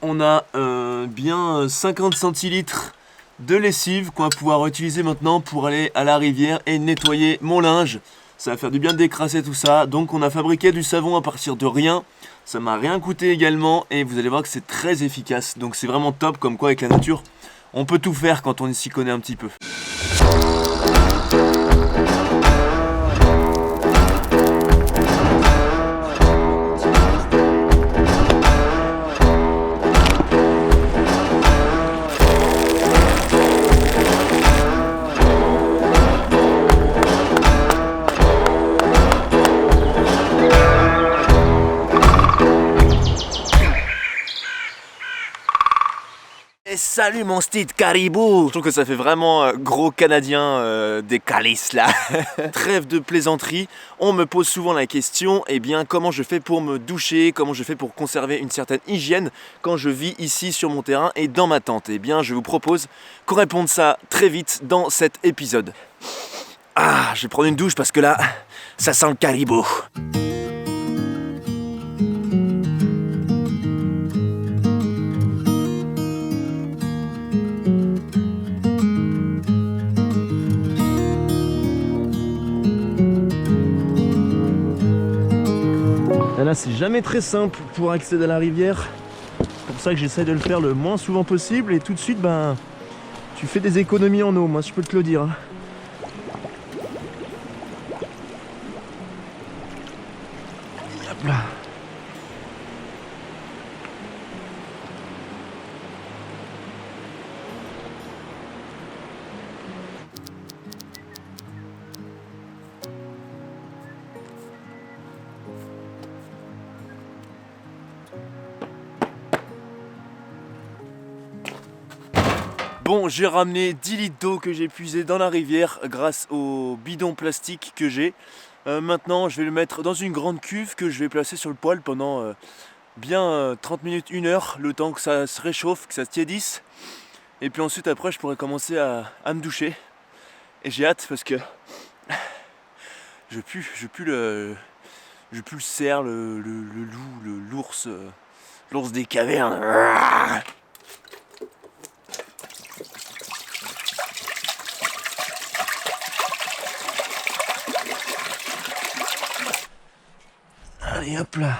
on a bien 50 centilitres de lessive qu'on va pouvoir utiliser maintenant pour aller à la rivière et nettoyer mon linge. Ça va faire du bien de décrasser tout ça. Donc on a fabriqué du savon à partir de rien. Ça m'a rien coûté également et vous allez voir que c'est très efficace. Donc c'est vraiment top, comme quoi avec la nature, on peut tout faire quand on s'y connaît un petit peu. Et salut mon style caribou. Je trouve que ça fait vraiment gros canadien des calices là. Trêve de plaisanterie, on me pose souvent la question, eh bien comment je fais pour me doucher, comment je fais pour conserver une certaine hygiène quand je vis ici sur mon terrain et dans ma tente. Eh bien je vous propose qu'on réponde ça très vite dans cet épisode. Ah, je vais prendre une douche parce que là, ça sent le caribou. Et là, c'est jamais très simple pour accéder à la rivière. C'est pour ça que j'essaie de le faire le moins souvent possible. Et tout de suite, ben, tu fais des économies en eau, moi je peux te le dire. Hop là. Bon, j'ai ramené 10 litres d'eau que j'ai puisé dans la rivière grâce au bidon plastique que j'ai. Maintenant, je vais le mettre dans une grande cuve que je vais placer sur le poêle pendant bien 30 minutes, 1 heure, le temps que ça se réchauffe, que ça se tiédisse. Et puis ensuite, après, je pourrai commencer à me doucher. Et j'ai hâte parce que je pue le cerf, le loup, l'ours des cavernes. Allez hop là.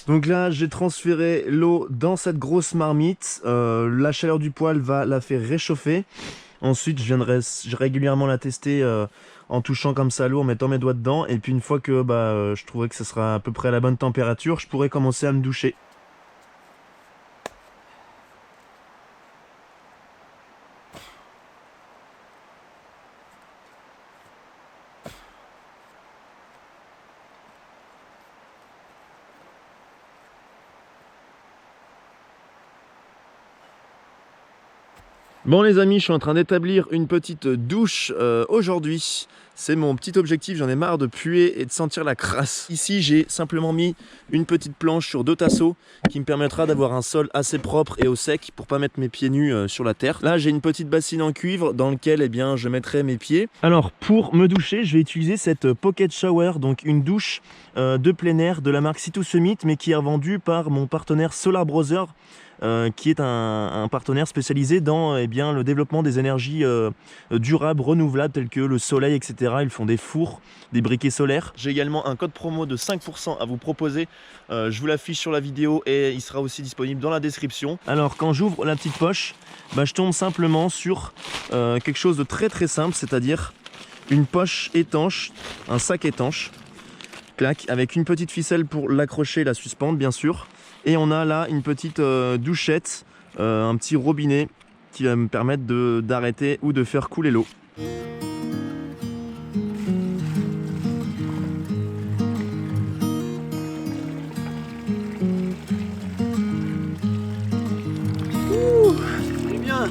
Donc là j'ai transféré l'eau dans cette grosse marmite. La chaleur du poêle va la faire réchauffer. Ensuite je viendrai régulièrement la tester en touchant comme ça l'eau, en mettant mes doigts dedans. Et puis une fois que je trouverai que ce sera à peu près à la bonne température, je pourrai commencer à me doucher. Bon les amis, je suis en train d'établir une petite douche aujourd'hui. C'est mon petit objectif, j'en ai marre de puer et de sentir la crasse. Ici j'ai simplement mis une petite planche sur 2 tasseaux qui me permettra d'avoir un sol assez propre et au sec pour pas mettre mes pieds nus sur la terre. Là j'ai une petite bassine en cuivre dans laquelle je mettrai mes pieds. Alors pour me doucher, je vais utiliser cette Pocket Shower, donc une douche de plein air de la marque Sea2 Summit, mais qui est revendue par mon partenaire Solar Brother. Qui est un partenaire spécialisé dans le développement des énergies durables, renouvelables, telles que le soleil, etc. Ils font des fours, des briquets solaires. J'ai également un code promo de 5% à vous proposer. Je vous l'affiche sur la vidéo et il sera aussi disponible dans la description. Alors quand j'ouvre la petite poche, je tombe simplement sur quelque chose de très très simple, c'est-à-dire une poche étanche, un sac étanche, clac, avec une petite ficelle pour l'accrocher et la suspendre bien sûr. Et on a là une petite douchette, un petit robinet qui va me permettre d'arrêter ou de faire couler l'eau. Ouh, c'est bien.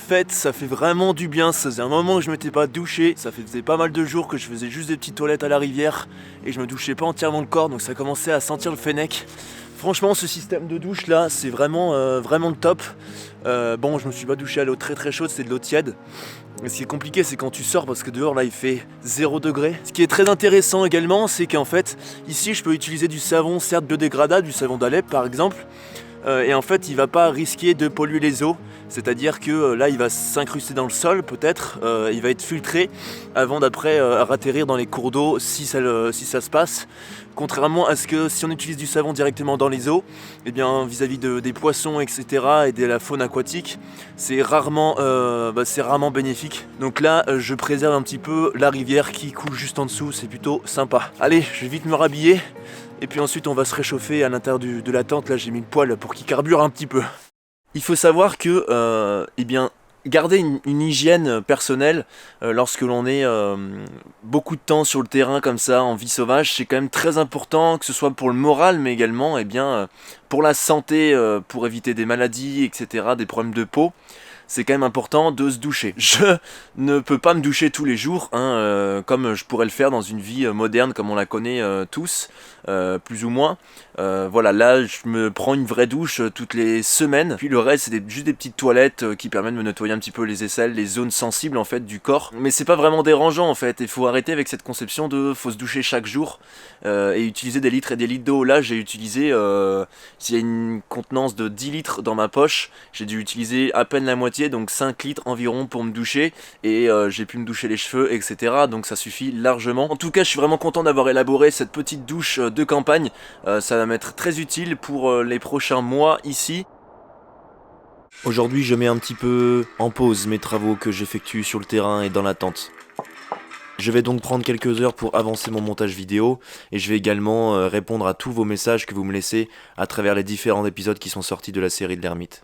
fait, ça fait vraiment du bien. Ça faisait un moment que je m'étais pas douché. Ça faisait pas mal de jours que je faisais juste des petites toilettes à la rivière et je me douchais pas entièrement le corps, donc ça commençait à sentir le fennec. Franchement, ce système de douche là, c'est vraiment le top. Bon, je me suis pas douché à l'eau très très chaude, c'est de l'eau tiède. Mais ce qui est compliqué, c'est quand tu sors parce que dehors là il fait 0 degré. Ce qui est très intéressant également, c'est qu'en fait, ici je peux utiliser du savon certes biodégradable, du savon d'Alep par exemple. Et en fait, il va pas risquer de polluer les eaux. C'est-à-dire que là, il va s'incruster dans le sol peut-être, il va être filtré avant d'après atterrir dans les cours d'eau si ça se passe. Contrairement à ce que si on utilise du savon directement dans les eaux, eh bien vis-à-vis des poissons, etc. et de la faune aquatique, c'est rarement bénéfique. Donc là, je préserve un petit peu la rivière qui coule juste en dessous, c'est plutôt sympa. Allez, je vais vite me rhabiller. Et puis ensuite on va se réchauffer à l'intérieur de la tente. Là j'ai mis le poêle pour qu'il carbure un petit peu. Il faut savoir que garder une hygiène personnelle lorsque l'on est beaucoup de temps sur le terrain comme ça en vie sauvage, c'est quand même très important, que ce soit pour le moral mais également pour la santé, pour éviter des maladies, etc., des problèmes de peau. C'est quand même important de se doucher. Je ne peux pas me doucher tous les jours, comme je pourrais le faire dans une vie moderne comme on la connaît tous, plus ou moins. Voilà, là je me prends une vraie douche toutes les semaines, puis le reste c'est juste des petites toilettes qui permettent de me nettoyer un petit peu les aisselles, les zones sensibles en fait du corps. Mais c'est pas vraiment dérangeant en fait, il faut arrêter avec cette conception de faut se doucher chaque jour et utiliser des litres et des litres d'eau. Là j'ai utilisé, s'il y a une contenance de 10 litres dans ma poche, j'ai dû utiliser à peine la moitié, donc 5 litres environ pour me doucher et j'ai pu me doucher les cheveux, etc. Donc ça suffit largement. En tout cas je suis vraiment content d'avoir élaboré cette petite douche de campagne, ça va m'être très utile pour les prochains mois ici. Aujourd'hui je mets un petit peu en pause mes travaux que j'effectue sur le terrain et dans la tente. Je vais donc prendre quelques heures pour avancer mon montage vidéo et je vais également répondre à tous vos messages que vous me laissez à travers les différents épisodes qui sont sortis de la série de l'Ermite.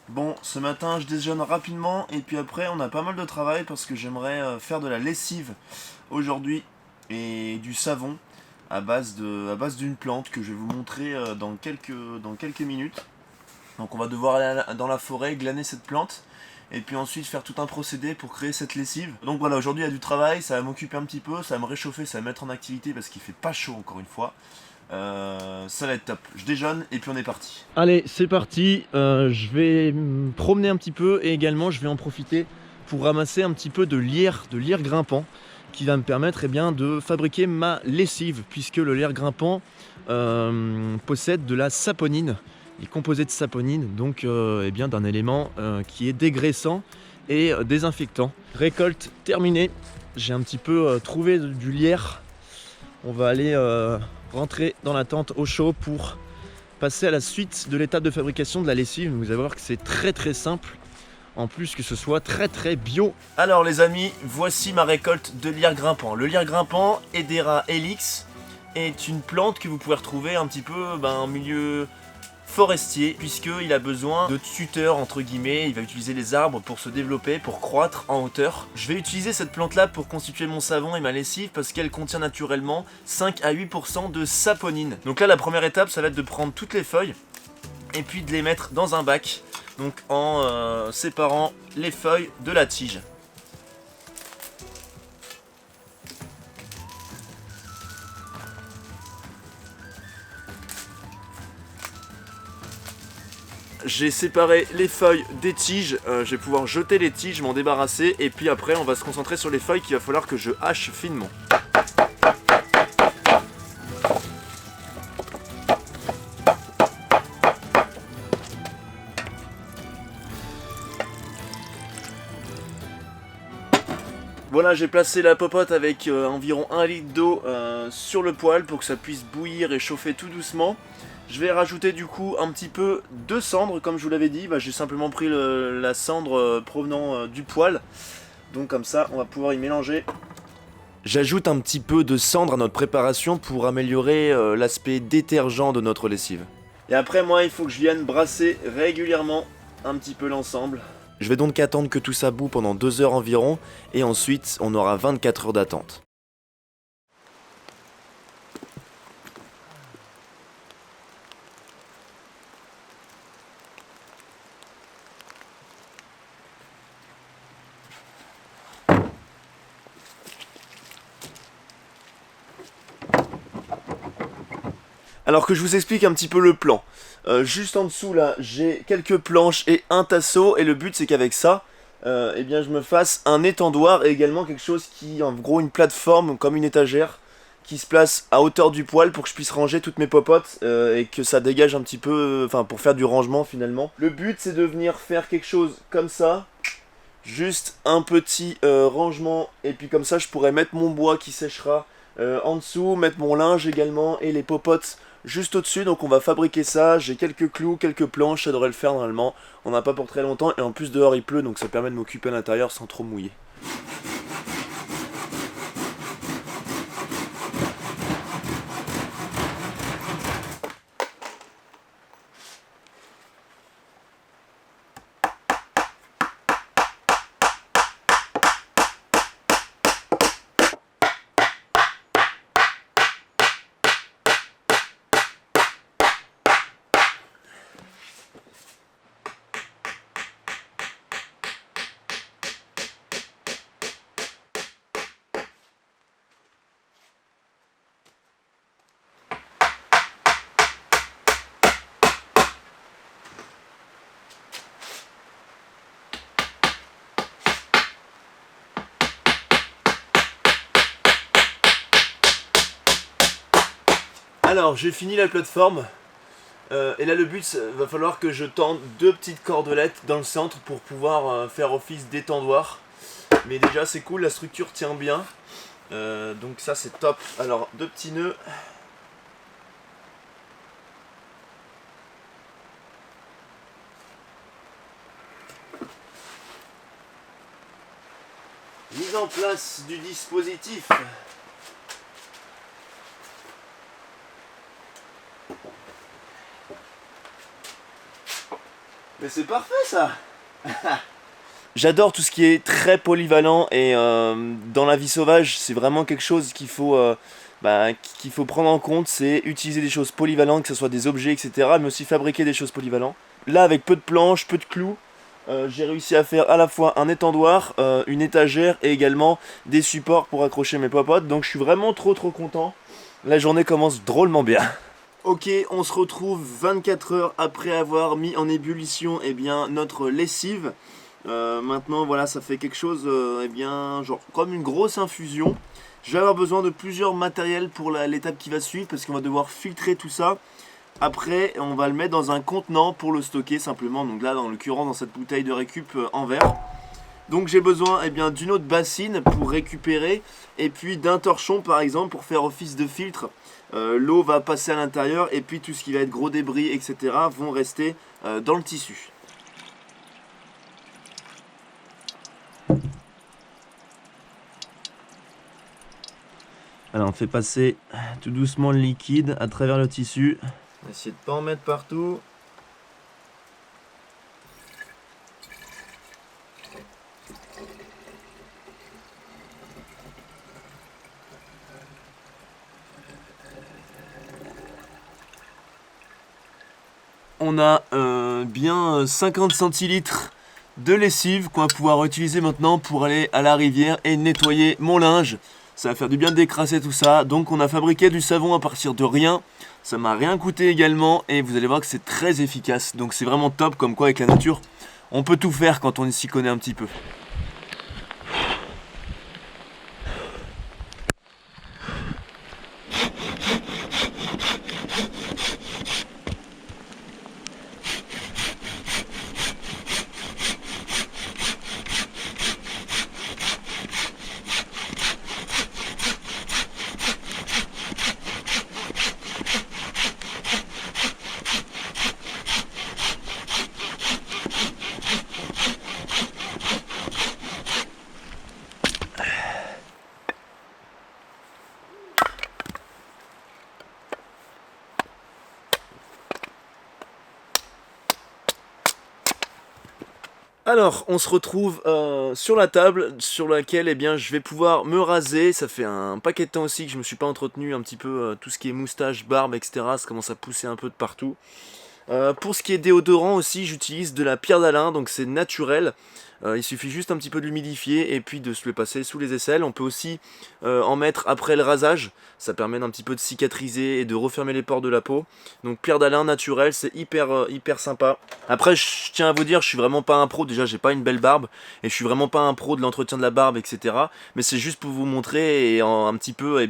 Bon, ce matin je déjeune rapidement et puis après on a pas mal de travail parce que j'aimerais faire de la lessive aujourd'hui et du savon à base d'une plante que je vais vous montrer dans quelques minutes. Donc on va devoir aller dans la forêt, glaner cette plante et puis ensuite faire tout un procédé pour créer cette lessive. Donc voilà, aujourd'hui il y a du travail, ça va m'occuper un petit peu, ça va me réchauffer, ça va me mettre en activité parce qu'il fait pas chaud encore une fois. Ça va être top. Je déjeune et puis on est parti. Allez, c'est parti. Je vais me promener un petit peu et également je vais en profiter pour ramasser un petit peu de lierre grimpant qui va me permettre de fabriquer ma lessive puisque le lierre grimpant possède de la saponine. Il est composé de saponine, donc d'un élément qui est dégraissant et désinfectant. Récolte terminée. J'ai un petit peu trouvé du lierre. On va aller rentrer dans la tente au chaud pour passer à la suite de l'étape de fabrication de la lessive. Vous allez voir que c'est très très simple, en plus que ce soit très très bio. Alors les amis, voici ma récolte de lierre grimpant. Le lierre grimpant, Hedera helix, est une plante que vous pouvez retrouver un petit peu en milieu forestier, puisqu'il a besoin de tuteurs entre guillemets. Il va utiliser les arbres pour se développer, pour croître en hauteur. Je vais utiliser cette plante là pour constituer mon savon et ma lessive parce qu'elle contient naturellement 5 à 8% de saponine. Donc là la première étape ça va être de prendre toutes les feuilles et puis de les mettre dans un bac, donc en séparant les feuilles de la tige. J'ai séparé les feuilles des tiges, je vais pouvoir jeter les tiges, m'en débarrasser et puis après on va se concentrer sur les feuilles qu'il va falloir que je hache finement. Voilà, j'ai placé la popote avec environ 1 litre d'eau sur le poêle pour que ça puisse bouillir et chauffer tout doucement. Je vais rajouter du coup un petit peu de cendre, comme je vous l'avais dit, j'ai simplement pris la cendre provenant du poêle. Donc comme ça, on va pouvoir y mélanger. J'ajoute un petit peu de cendre à notre préparation pour améliorer l'aspect détergent de notre lessive. Et après moi, il faut que je vienne brasser régulièrement un petit peu l'ensemble. Je vais donc attendre que tout ça bout pendant 2 heures environ, et ensuite on aura 24 heures d'attente. Alors que je vous explique un petit peu le plan. Juste en dessous là, j'ai quelques planches et un tasseau, et le but c'est qu'avec ça, eh bien je me fasse un étendoir et également quelque chose qui, en gros, une plateforme comme une étagère qui se place à hauteur du poêle pour que je puisse ranger toutes mes popotes et que ça dégage un petit peu, enfin pour faire du rangement finalement. Le but c'est de venir faire quelque chose comme ça, juste un petit rangement, et puis comme ça je pourrais mettre mon bois qui séchera en dessous, mettre mon linge également et les popotes juste au-dessus. Donc on va fabriquer ça, j'ai quelques clous, quelques planches, ça devrait le faire normalement. On n'a pas pour très longtemps et en plus dehors il pleut, donc ça permet de m'occuper à l'intérieur sans trop mouiller. Alors j'ai fini la plateforme et là le but va falloir que je tende deux petites cordelettes dans le centre pour pouvoir faire office d'étendoir. Mais déjà c'est cool, la structure tient bien, donc ça c'est top. Alors deux petits nœuds. Mise en place du dispositif. Mais c'est parfait ça. J'adore tout ce qui est très polyvalent et dans la vie sauvage c'est vraiment quelque chose qu'il faut prendre en compte, c'est utiliser des choses polyvalentes, que ce soit des objets etc, mais aussi fabriquer des choses polyvalentes. Là avec peu de planches, peu de clous, j'ai réussi à faire à la fois un étendoir, une étagère et également des supports pour accrocher mes popotes, donc je suis vraiment trop content. La journée commence drôlement bien. Ok, on se retrouve 24 heures après avoir mis en ébullition notre lessive. Maintenant voilà, ça fait quelque chose genre comme une grosse infusion. Je vais avoir besoin de plusieurs matériels pour l'étape qui va suivre parce qu'on va devoir filtrer tout ça. Après on va le mettre dans un contenant pour le stocker simplement, donc là dans l'occurrence dans cette bouteille de récup en verre. Donc j'ai besoin d'une autre bassine pour récupérer et puis d'un torchon par exemple pour faire office de filtre. L'eau va passer à l'intérieur et puis tout ce qui va être gros débris etc vont rester dans le tissu. Alors on fait passer tout doucement le liquide à travers le tissu. On va essayer de ne pas en mettre partout. On a bien 50 centilitres de lessive qu'on va pouvoir utiliser maintenant pour aller à la rivière et nettoyer mon linge. Ça va faire du bien de décrasser tout ça. Donc on a fabriqué du savon à partir de rien. Ça m'a rien coûté également et vous allez voir que c'est très efficace. Donc c'est vraiment top, comme quoi avec la nature, on peut tout faire quand on s'y connaît un petit peu. Alors, on se retrouve sur la table sur laquelle je vais pouvoir me raser. Ça fait un paquet de temps aussi que je me suis pas entretenu un petit peu tout ce qui est moustache, barbe, etc. Ça commence à pousser un peu de partout. Pour ce qui est déodorant aussi, j'utilise de la pierre d'Alain, donc c'est naturel. Il suffit juste un petit peu de l'humidifier et puis de se le passer sous les aisselles. On peut aussi en mettre après le rasage, ça permet d'un petit peu de cicatriser et de refermer les pores de la peau. Donc pierre d'Alain naturel, c'est hyper sympa. Après je tiens à vous dire, je suis vraiment pas un pro, déjà j'ai pas une belle barbe et je suis vraiment pas un pro de l'entretien de la barbe, etc. Mais c'est juste pour vous montrer et un petit peu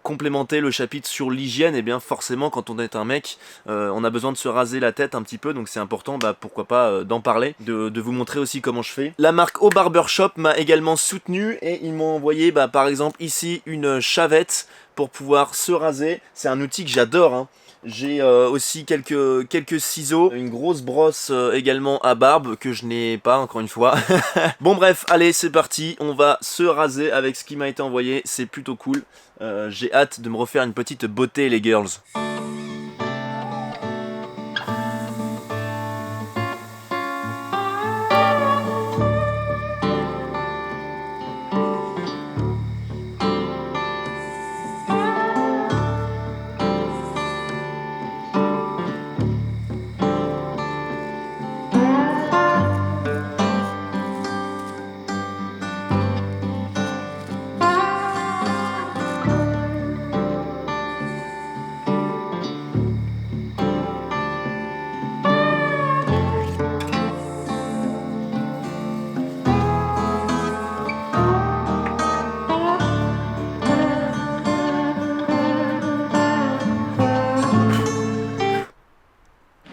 complémenter le chapitre sur l'hygiène. Et bien forcément quand on est un mec, on a besoin de se raser la tête un petit peu, donc c'est important, pourquoi pas d'en parler, de vous montrer aussi comment je fais. La marque Au Barbershop m'a également soutenu et ils m'ont envoyé par exemple ici une chavette pour pouvoir se raser. C'est un outil que j'adore, hein. J'ai aussi quelques ciseaux, une grosse brosse également à barbe que je n'ai pas encore une fois. Bon bref, allez c'est parti, on va se raser avec ce qui m'a été envoyé, c'est plutôt cool. J'ai hâte de me refaire une petite beauté les girls.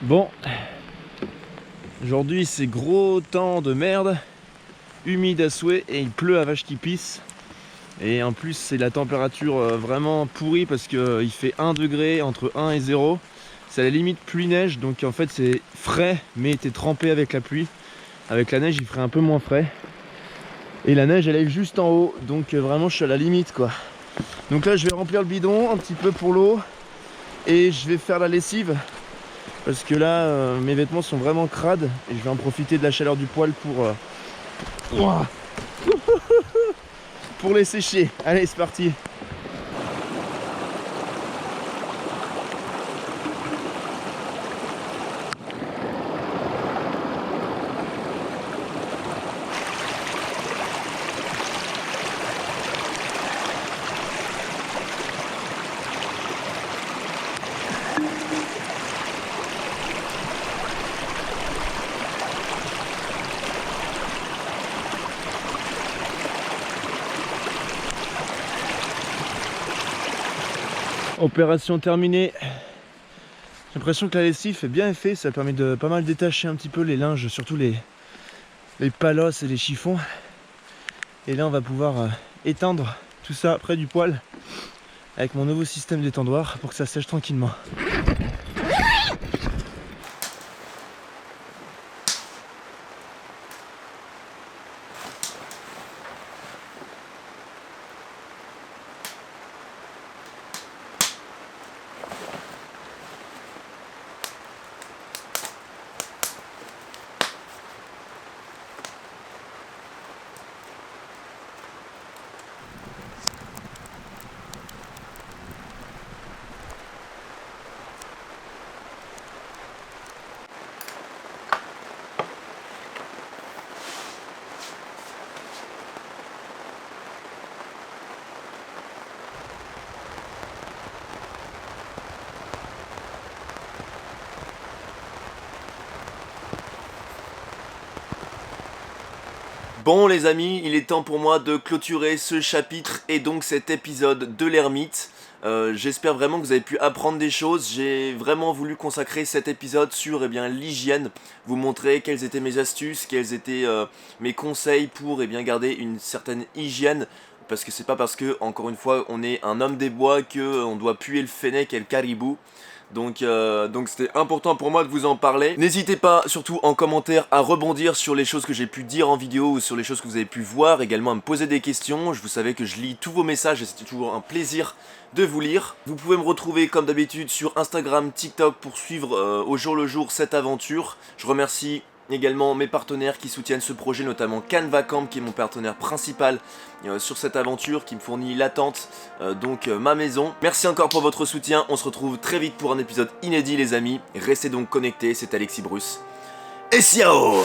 Bon, aujourd'hui c'est gros temps de merde, humide à souhait et il pleut à vache qui pisse. Et en plus c'est la température vraiment pourrie parce qu'il fait 1 degré, entre 1 et 0. C'est à la limite pluie-neige, donc en fait c'est frais mais t'es trempé avec la pluie. Avec la neige il ferait un peu moins frais. Et la neige elle est juste en haut, donc vraiment je suis à la limite quoi. Donc là je vais remplir le bidon un petit peu pour l'eau et je vais faire la lessive. Parce que là, mes vêtements sont vraiment crades et je vais en profiter de la chaleur du poêle pour les sécher. Allez, c'est parti. Opération terminée. J'ai l'impression que la lessive fait bien effet, ça permet de pas mal détacher un petit peu les linges, surtout les palos et les chiffons. Et là on va pouvoir étendre tout ça près du poêle avec mon nouveau système d'étendoir pour que ça sèche tranquillement. Bon les amis, il est temps pour moi de clôturer ce chapitre et donc cet épisode de l'ermite. J'espère vraiment que vous avez pu apprendre des choses. J'ai vraiment voulu consacrer cet épisode sur l'hygiène, vous montrer quelles étaient mes astuces, quels étaient mes conseils pour garder une certaine hygiène. Parce que c'est pas parce que, encore une fois, on est un homme des bois qu'on doit puer le fennec et le caribou. Donc c'était important pour moi de vous en parler. N'hésitez pas, surtout en commentaire, à rebondir sur les choses que j'ai pu dire en vidéo ou sur les choses que vous avez pu voir, également à me poser des questions. Vous savez que je lis tous vos messages et c'est toujours un plaisir de vous lire. Vous pouvez me retrouver comme d'habitude sur Instagram, TikTok pour suivre au jour le jour cette aventure. Je remercie également mes partenaires qui soutiennent ce projet, notamment Canva Camp qui est mon partenaire principal sur cette aventure, qui me fournit la tente, donc ma maison. Merci encore pour votre soutien, on se retrouve très vite pour un épisode inédit les amis. Restez donc connectés, c'est Alexis Bruce. Et ciao!